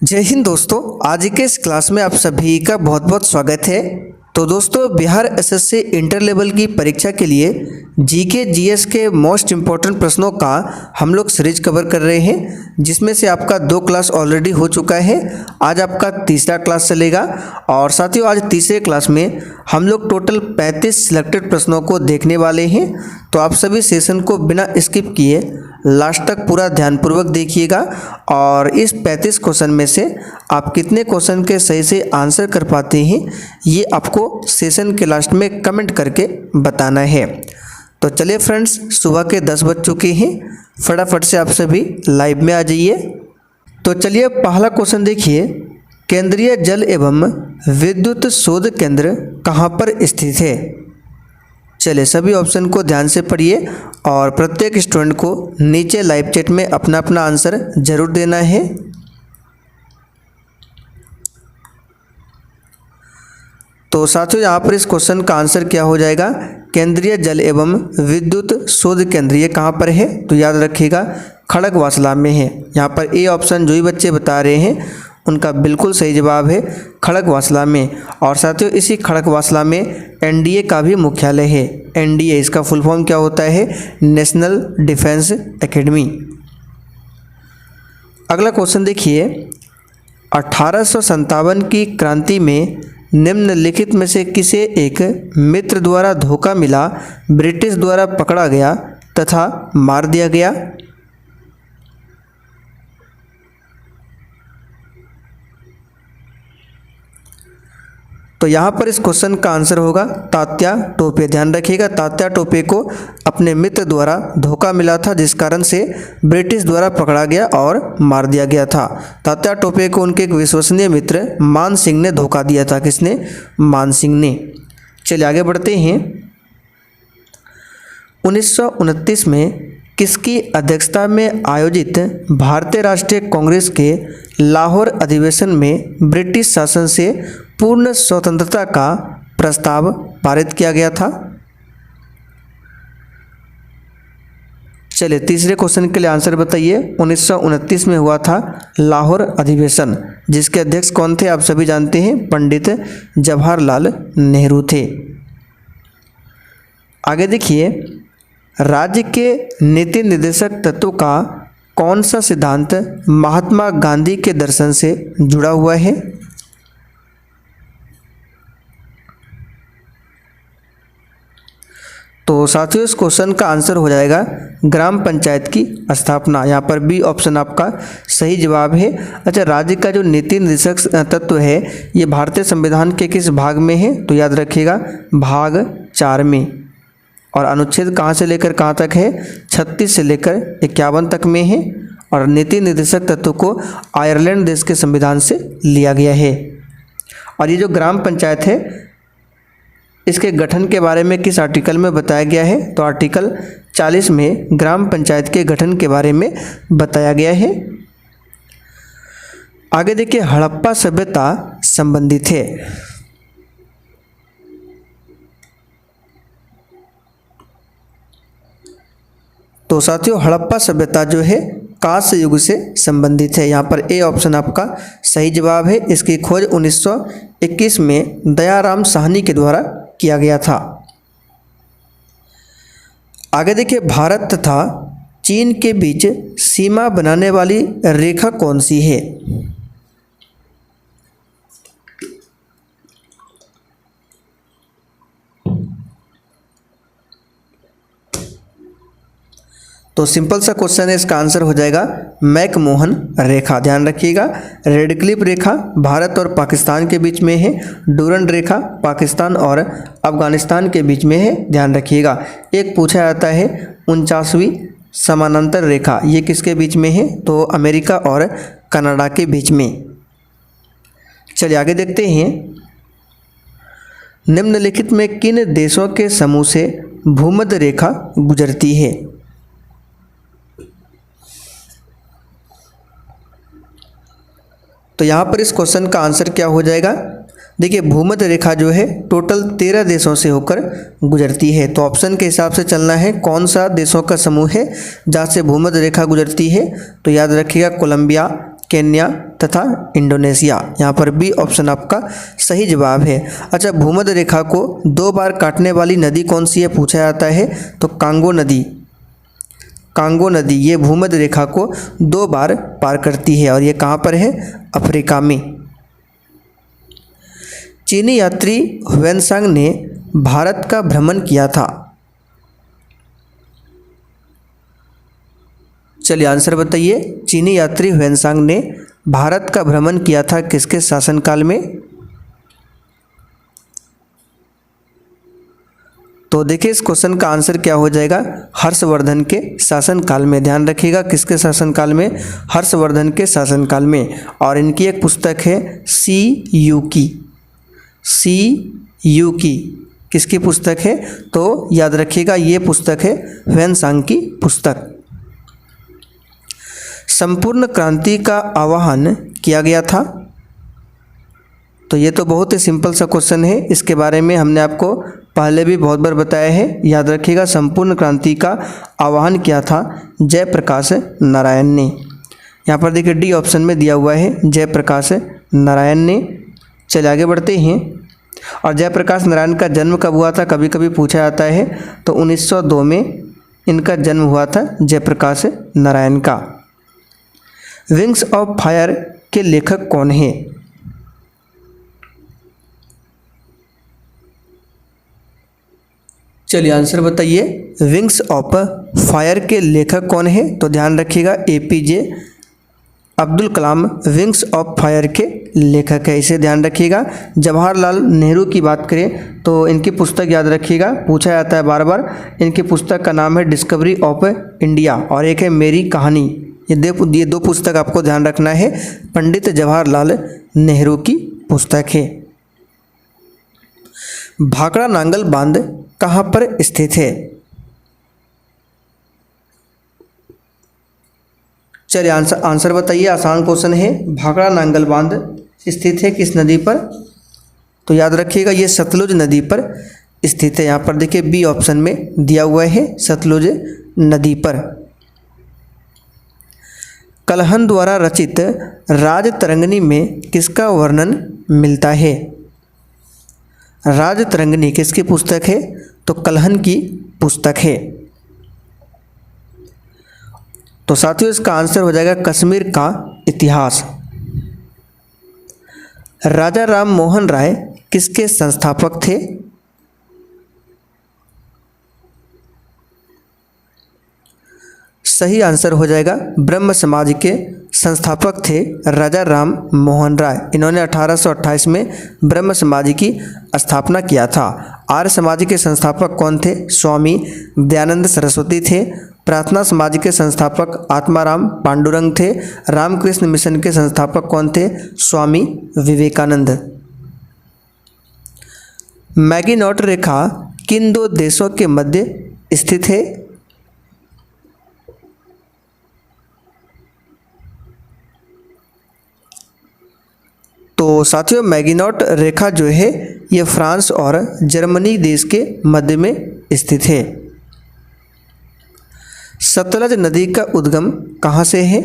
जय हिंद दोस्तों, आज के इस क्लास में आप सभी का बहुत बहुत स्वागत है। तो दोस्तों, बिहार एसएससी इंटर लेवल की परीक्षा के लिए जीके जीएस के मोस्ट इम्पॉर्टेंट प्रश्नों का हम लोग सीरीज कवर कर रहे हैं, जिसमें से आपका 2 क्लास ऑलरेडी हो चुका है। आज आपका तीसरा क्लास चलेगा और साथियों आज तीसरे क्लास में हम लोग टोटल 35 सिलेक्टेड प्रश्नों को देखने वाले हैं। तो आप सभी सेशन को बिना स्किप किए लास्ट तक पूरा ध्यानपूर्वक देखिएगा और इस 35 क्वेश्चन में से आप कितने क्वेश्चन के सही से आंसर कर पाते हैं ये आपको सेशन के लास्ट में कमेंट करके बताना है। तो चलिए फ्रेंड्स, सुबह के 10 बज चुके हैं, फटाफट से आप सभी लाइव में आ जाइए। तो चलिए पहला क्वेश्चन देखिए, केंद्रीय जल एवं विद्युत शोध केंद्र कहाँ पर स्थित है। चलिए सभी ऑप्शन को ध्यान से पढ़िए और प्रत्येक स्टूडेंट को नीचे लाइव चैट में अपना अपना आंसर जरूर देना है। तो साथियों यहाँ पर इस क्वेश्चन का आंसर क्या हो जाएगा, केंद्रीय जल एवं विद्युत शोध केंद्र ये कहाँ पर है, तो याद रखिएगा खड़गवासला में है। यहाँ पर ए ऑप्शन जो ही बच्चे बता रहे हैं उनका बिल्कुल सही जवाब है खड़गवासला में। और साथियों इसी खड़गवासला में एनडीए का भी मुख्यालय है। एनडीए इसका फुल फॉर्म क्या होता है, नेशनल डिफेंस एकेडमी। अगला क्वेश्चन देखिए, 1857 की क्रांति में निम्नलिखित में से किसे एक मित्र द्वारा धोखा मिला, ब्रिटिश द्वारा पकड़ा गया तथा मार दिया गया। तो यहाँ पर इस क्वेश्चन का आंसर होगा तात्या टोपे। ध्यान रखिएगा तात्या टोपे को अपने मित्र द्वारा धोखा मिला था, जिस कारण से ब्रिटिश द्वारा पकड़ा गया और मार दिया गया था। तात्या टोपे को उनके एक विश्वसनीय मित्र मान सिंह ने धोखा दिया था। किसने, मान सिंह ने। चलिए आगे बढ़ते हैं। 1929 में किसकी अध्यक्षता में आयोजित भारतीय राष्ट्रीय कांग्रेस के लाहौर अधिवेशन में ब्रिटिश शासन से पूर्ण स्वतंत्रता का प्रस्ताव पारित किया गया था। चलिए तीसरे क्वेश्चन के लिए आंसर बताइए। 1929 में हुआ था लाहौर अधिवेशन, जिसके अध्यक्ष कौन थे आप सभी जानते हैं, पंडित जवाहरलाल नेहरू थे। आगे देखिए, राज्य के नीति निर्देशक तत्व का कौन सा सिद्धांत महात्मा गांधी के दर्शन से जुड़ा हुआ है। तो साथियों इस क्वेश्चन का आंसर हो जाएगा ग्राम पंचायत की स्थापना। यहाँ पर बी ऑप्शन आपका सही जवाब है। अच्छा, राज्य का जो नीति निर्देशक तत्व है ये भारतीय संविधान के किस भाग में है, तो याद रखिएगा भाग 4 में। और अनुच्छेद कहाँ से लेकर कहाँ तक है, 36 से लेकर 51 तक में है। और नीति निर्देशक तत्व को आयरलैंड देश के संविधान से लिया गया है। और ये जो ग्राम पंचायत है इसके गठन के बारे में किस आर्टिकल में बताया गया है, तो आर्टिकल 40 में ग्राम पंचायत के गठन के बारे में बताया गया है। आगे देखिए, हड़प्पा सभ्यता संबंधित है। तो साथियों हड़प्पा सभ्यता जो है कांस्य युग से संबंधित है। यहाँ पर ए ऑप्शन आपका सही जवाब है। इसकी खोज 1921 में दयाराम साहनी के द्वारा किया गया था। आगे देखिए, भारत तथा चीन के बीच सीमा बनाने वाली रेखा कौन सी है। तो सिंपल सा क्वेश्चन है, इसका आंसर हो जाएगा मैकमोहन रेखा। ध्यान रखिएगा, रेड क्लिफ रेखा भारत और पाकिस्तान के बीच में है, डूरंड रेखा पाकिस्तान और अफगानिस्तान के बीच में है। ध्यान रखिएगा। एक पूछा जाता है 49वीं समानांतर रेखा ये किसके बीच में है, तो अमेरिका और कनाडा के बीच में। चलिए आगे देखते हैं, निम्नलिखित में किन देशों के समूह से भूमध्य रेखा गुजरती है। तो यहाँ पर इस क्वेश्चन का आंसर क्या हो जाएगा, देखिए भूमध्य रेखा जो है टोटल 13 देशों से होकर गुजरती है। तो ऑप्शन के हिसाब से चलना है, कौन सा देशों का समूह है जहाँ से भूमध्य रेखा गुजरती है, तो याद रखिएगा कोलंबिया, केन्या, तथा इंडोनेशिया। यहाँ पर बी ऑप्शन आपका सही जवाब है। अच्छा, भूमध्य रेखा को 2 बार काटने वाली नदी कौन सी है पूछा जाता है, तो कांगो नदी। कांगो नदी ये भूमध्य रेखा को 2 बार पार करती है और ये कहाँ पर है, अफ्रीका में। चीनी यात्री ह्वेनसांग ने भारत का भ्रमण किया था। चलिए आंसर बताइए। चीनी यात्री ह्वेनसांग ने भारत का भ्रमण किया था किसके शासनकाल में, तो देखिए इस क्वेश्चन का आंसर क्या हो जाएगा, हर्षवर्धन के शासनकाल में। ध्यान रखिएगा किसके शासनकाल में, हर्षवर्धन के शासनकाल में। और इनकी एक पुस्तक है CU की, किसकी पुस्तक है, तो याद रखिएगा ये पुस्तक है ह्वेनसांग की पुस्तक। संपूर्ण क्रांति का आह्वान किया गया था, तो ये तो बहुत ही सिंपल सा क्वेश्चन है, इसके बारे में हमने आपको पहले भी बहुत बार बताया है। याद रखिएगा संपूर्ण क्रांति का आह्वान किया था जयप्रकाश नारायण ने। यहाँ पर देखिए डी ऑप्शन में दिया हुआ है जयप्रकाश नारायण ने। चलिए आगे बढ़ते हैं। और जयप्रकाश नारायण का जन्म कब हुआ था, कभी कभी पूछा जाता है, तो 1902 में इनका जन्म हुआ था जयप्रकाश नारायण का। विंग्स ऑफ फायर के लेखक कौन हैं, चलिए आंसर बताइए। विंग्स ऑफ फायर के लेखक कौन है, तो ध्यान रखिएगा APJ Abdul Kalam wings of fire के लेखक है, इसे ध्यान रखिएगा। जवाहरलाल नेहरू की बात करें तो इनकी पुस्तक याद रखिएगा, पूछा जाता है बार बार। इनकी पुस्तक का नाम है डिस्कवरी ऑफ इंडिया और एक है मेरी कहानी। ये दो पुस्तक आपको ध्यान रखना है, पंडित जवाहरलाल नेहरू की पुस्तक है। भाखड़ा नांगल बांध कहाँ पर स्थित है, चलिए आंसर बताइए। आसान क्वेश्चन है। भाखड़ा नांगल बांध स्थित है किस नदी पर, तो याद रखिएगा ये सतलुज नदी पर स्थित है। यहाँ पर देखिए बी ऑप्शन में दिया हुआ है सतलुज नदी पर। कलहन द्वारा रचित राजतरंगिणी में किसका वर्णन मिलता है, राजतरंगिणी किसकी पुस्तक है, तो कलहन की पुस्तक है। तो साथियों इसका आंसर हो जाएगा कश्मीर का इतिहास। राजा राम मोहन राय किसके संस्थापक थे, सही आंसर हो जाएगा ब्रह्म समाज के संस्थापक थे राजा राम मोहन राय। इन्होंने 1828 में ब्रह्म समाज की स्थापना किया था। आर्य समाज के संस्थापक कौन थे, स्वामी दयानंद सरस्वती थे। प्रार्थना समाज के संस्थापक आत्माराम पांडुरंग थे। रामकृष्ण मिशन के संस्थापक कौन थे, स्वामी विवेकानंद। मैगिनॉट रेखा किन दो देशों के मध्य स्थित है, तो साथियों मैगिनॉट रेखा जो है ये फ्रांस और जर्मनी देश के मध्य में स्थित है। सतलज नदी का उद्गम कहाँ से है,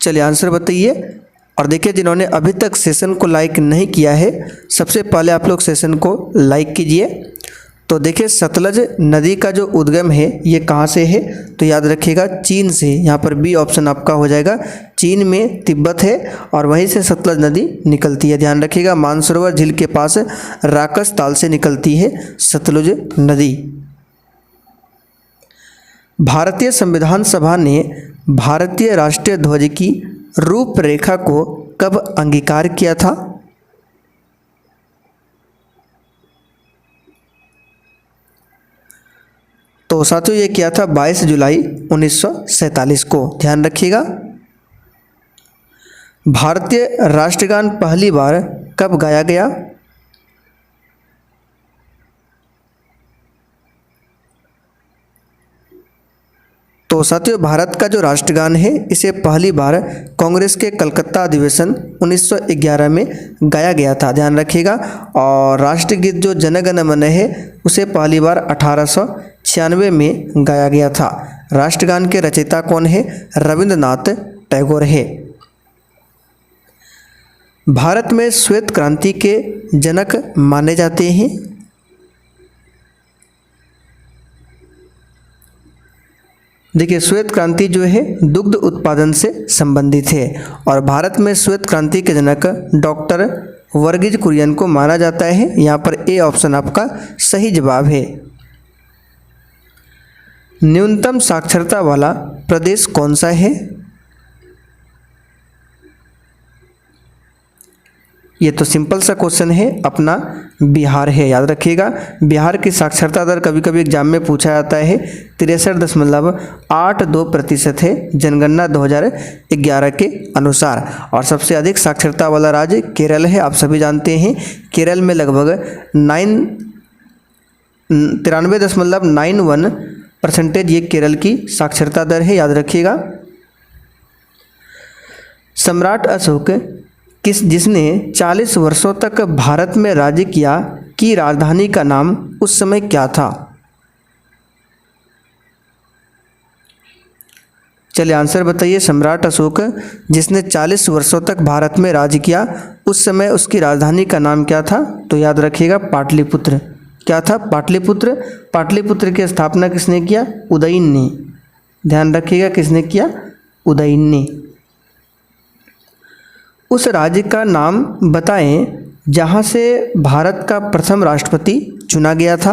चलिए आंसर बताइए। और देखिए जिन्होंने अभी तक सेशन को लाइक नहीं किया है, सबसे पहले आप लोग सेशन को लाइक कीजिए। तो देखिए सतलज नदी का जो उद्गम है ये कहाँ से है, तो याद रखिएगा चीन से। यहाँ पर बी ऑप्शन आपका हो जाएगा। चीन में तिब्बत है और वहीं से सतलज नदी निकलती है। ध्यान रखिएगा मानसरोवर झील के पास राकस ताल से निकलती है सतलुज नदी। भारतीय संविधान सभा ने भारतीय राष्ट्रीय ध्वज की रूपरेखा को कब अंगीकार किया था, तो साथियों ये किया था 22 जुलाई 1947 को। ध्यान रखिएगा। भारतीय राष्ट्रगान पहली बार कब गाया गया, तो साथियों भारत का जो राष्ट्रगान है इसे पहली बार कांग्रेस के कलकत्ता अधिवेशन 1911 में गाया गया था। ध्यान रखिएगा। और राष्ट्रगीत जो जन गण मन है उसे पहली बार 1886 1896 में गाया गया था। राष्ट्रगान के रचयिता कौन है? रविंद्रनाथ टैगोर है। भारत में श्वेत क्रांति के जनक माने जाते हैं। देखिए, श्वेत क्रांति जो है दुग्ध उत्पादन से संबंधित है और भारत में श्वेत क्रांति के जनक डॉक्टर वर्गीज कुरियन को माना जाता है। यहाँ पर ए ऑप्शन आपका सही जवाब है। न्यूनतम साक्षरता वाला प्रदेश कौन सा है? ये तो सिंपल सा क्वेश्चन है, अपना बिहार है। याद रखिएगा, बिहार की साक्षरता दर कभी कभी एग्जाम में पूछा जाता है 63.82% है जनगणना 2011 के अनुसार। और सबसे अधिक साक्षरता वाला राज्य केरल है। आप सभी जानते हैं केरल में लगभग 93.91% ये केरल की साक्षरता दर है। याद रखिएगा। सम्राट अशोक जिसने 40 वर्षों तक भारत में राज्य किया की राजधानी का नाम उस समय क्या था? चलिए आंसर बताइए। सम्राट अशोक जिसने 40 वर्षों तक भारत में राज्य किया उस समय उसकी राजधानी का नाम क्या था? तो याद रखिएगा पाटलिपुत्र। क्या था? पाटलिपुत्र। पाटलिपुत्र की स्थापना किसने किया? उदयन ने। ध्यान रखिएगा, किसने किया? उदयन ने। उस राज्य का नाम बताएं जहां से भारत का प्रथम राष्ट्रपति चुना गया था।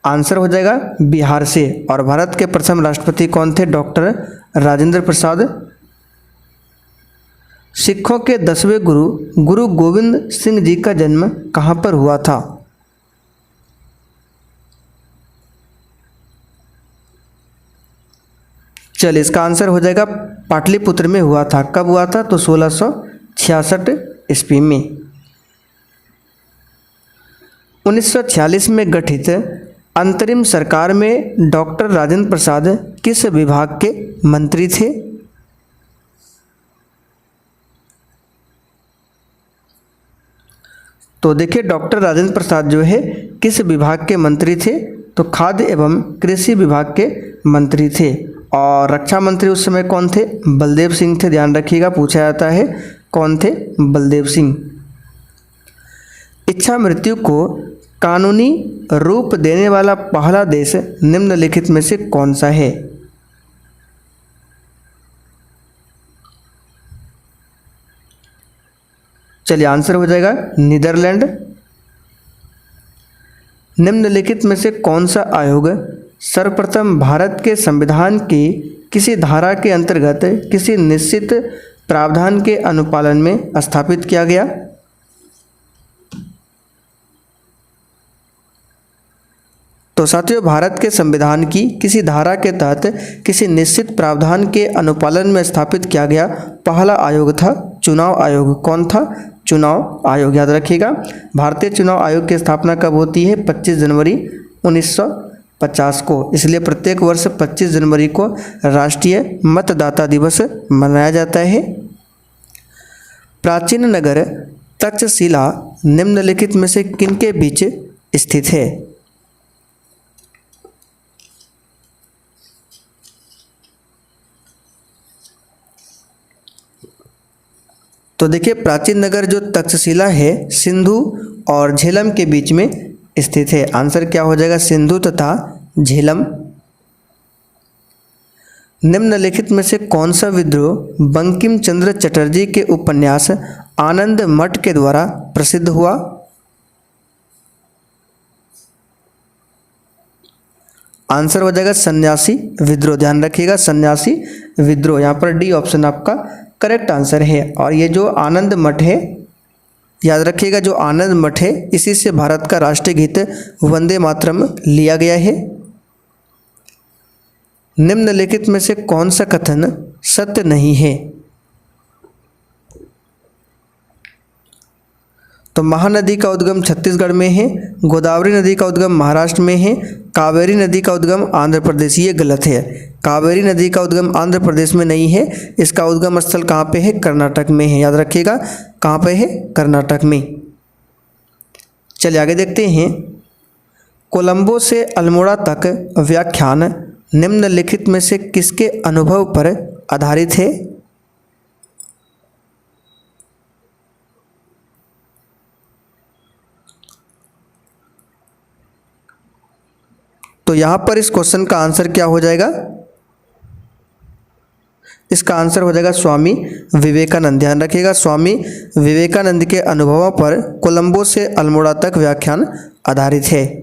आंसर हो जाएगा बिहार से। और भारत के प्रथम राष्ट्रपति कौन थे? डॉक्टर राजेंद्र प्रसाद। सिखों के 10वें गुरु गुरु गोविंद सिंह जी का जन्म कहां पर हुआ था? चलिए इसका आंसर हो जाएगा पाटलिपुत्र में हुआ था। कब हुआ था? तो 1666 ईस्वी में। 1946 में गठित अंतरिम सरकार में डॉक्टर राजेंद्र प्रसाद किस विभाग के मंत्री थे? तो देखिए, डॉक्टर राजेंद्र प्रसाद जो है किस विभाग के मंत्री थे? तो खाद्य एवं कृषि विभाग के मंत्री थे। और रक्षा मंत्री उस समय कौन थे? बलदेव सिंह थे। ध्यान रखिएगा, पूछा जाता है कौन थे? बलदेव सिंह। इच्छा मृत्यु को कानूनी रूप देने वाला पहला देश निम्नलिखित में से कौन सा है? चलिए आंसर हो जाएगा नीदरलैंड। निम्नलिखित में से कौन सा आयोग सर्वप्रथम भारत के संविधान की किसी धारा के अंतर्गत किसी निश्चित प्रावधान के अनुपालन में स्थापित किया गया? तो साथियों, भारत के संविधान की किसी धारा के तहत किसी निश्चित प्रावधान के अनुपालन में स्थापित किया गया पहला आयोग था चुनाव आयोग। कौन था? चुनाव आयोग। याद रखिएगा, भारतीय चुनाव आयोग की स्थापना कब होती है? 25 जनवरी 1950 को। इसलिए प्रत्येक वर्ष 25 जनवरी को राष्ट्रीय मतदाता दिवस मनाया जाता है। प्राचीन नगर तक्षशिला निम्नलिखित में से किनके बीच स्थित है? तो देखिए, प्राचीन नगर जो तक्षशिला है सिंधु और झेलम के बीच में स्थित है। आंसर क्या हो जाएगा? सिंधु तथा झेलम। निम्नलिखित में से कौन सा विद्रोह बंकिम चंद्र चटर्जी के उपन्यास आनंद मठ के द्वारा प्रसिद्ध हुआ? आंसर हो जाएगा सन्यासी विद्रोह। ध्यान रखिएगा, सन्यासी विद्रोह। यहाँ पर डी ऑप्शन आपका करेक्ट आंसर है। और ये जो आनंद मठ है, याद रखिएगा, जो आनंद मठ है इसी से भारत का राष्ट्रीय गीत वंदे मातरम लिया गया है। निम्नलिखित में से कौन सा कथन सत्य नहीं है? तो महानदी का उद्गम छत्तीसगढ़ में है, गोदावरी नदी का उद्गम महाराष्ट्र में है, कावेरी नदी का उद्गम आंध्र प्रदेश। ये गलत है। कावेरी नदी का उद्गम आंध्र प्रदेश में नहीं है। इसका उद्गम स्थल कहाँ पे है? कर्नाटक में है। याद रखिएगा, कहाँ पे है? कर्नाटक में। चलिए आगे देखते हैं। कोलंबो से अल्मोड़ा तक व्याख्यान निम्नलिखित में से किसके अनुभव पर आधारित है? तो यहाँ पर इस क्वेश्चन का आंसर क्या हो जाएगा? इसका आंसर हो जाएगा स्वामी विवेकानंद। ध्यान रखिएगा, स्वामी विवेकानंद के अनुभवों पर कोलंबो से अल्मोड़ा तक व्याख्यान आधारित है।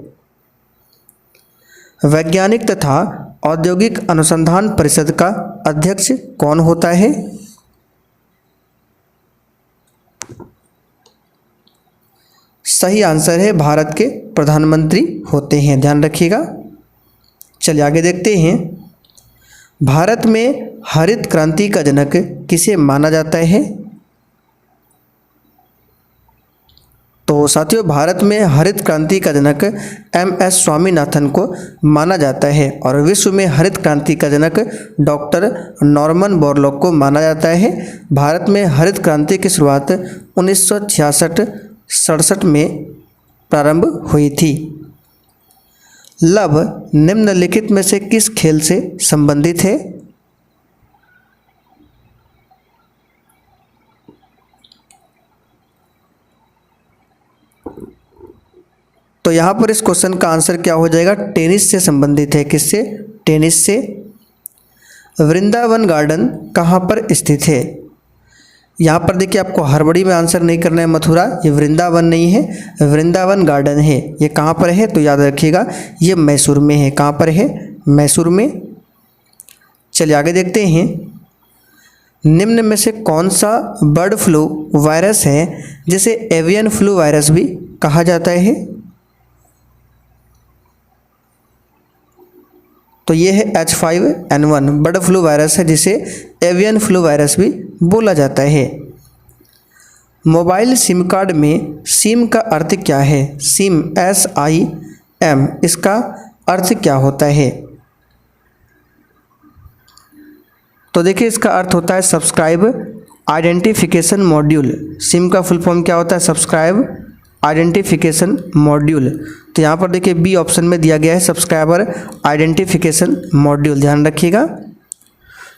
वैज्ञानिक तथा औद्योगिक अनुसंधान परिषद का अध्यक्ष कौन होता है? सही आंसर है भारत के प्रधानमंत्री होते हैं। ध्यान रखिएगा। चलिए आगे देखते हैं। भारत में हरित क्रांति का जनक किसे माना जाता है? तो साथियों, भारत में हरित क्रांति का जनक एम.एस. स्वामीनाथन को माना जाता है और विश्व में हरित क्रांति का जनक डॉक्टर नॉर्मन बोरलॉग को माना जाता है। भारत में हरित क्रांति की शुरुआत 1966-67 में प्रारंभ हुई थी। लव निम्नलिखित में से किस खेल से संबंधित है? तो यहाँ पर इस क्वेश्चन का आंसर क्या हो जाएगा? टेनिस से संबंधित है। किससे? टेनिस से। वृंदावन गार्डन कहाँ पर स्थित है? यहाँ पर देखिए, आपको हड़बड़ी में आंसर नहीं करना है मथुरा, ये वृंदावन नहीं है, वृंदावन गार्डन है। ये कहाँ पर है? तो याद रखिएगा, ये मैसूर में है। कहाँ पर है? मैसूर में। चलिए आगे देखते हैं। निम्न में से कौन सा बर्ड फ्लू वायरस है जिसे एवियन फ्लू वायरस भी कहा जाता है? तो ये है H5N1 बर्ड फ्लू वायरस है जिसे एवियन फ्लू वायरस भी बोला जाता है। मोबाइल सिम कार्ड में सिम का अर्थ क्या है? सिम SIM, इसका अर्थ क्या होता है? तो देखिए, इसका अर्थ होता है सब्सक्राइब आइडेंटिफिकेशन मॉड्यूल। सिम का फुल फॉर्म क्या होता है? Subscribe identification module. तो यहाँ पर देखिए बी ऑप्शन में दिया गया है सब्सक्राइबर आइडेंटिफिकेशन मॉड्यूल। ध्यान रखिएगा।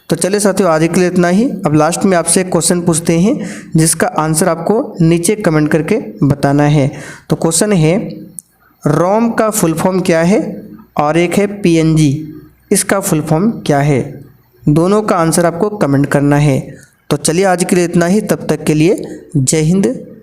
तो चलिए साथियों, आज के लिए इतना ही। अब लास्ट में आपसे एक क्वेश्चन पूछते हैं जिसका आंसर आपको नीचे कमेंट करके बताना है। तो क्वेश्चन है, रोम का फुल फॉर्म क्या है? और एक है PNG, इसका फुल फॉर्म क्या है? दोनों का आंसर आपको कमेंट करना है। तो चलिए आज के लिए इतना ही। तब तक के लिए जय हिंद,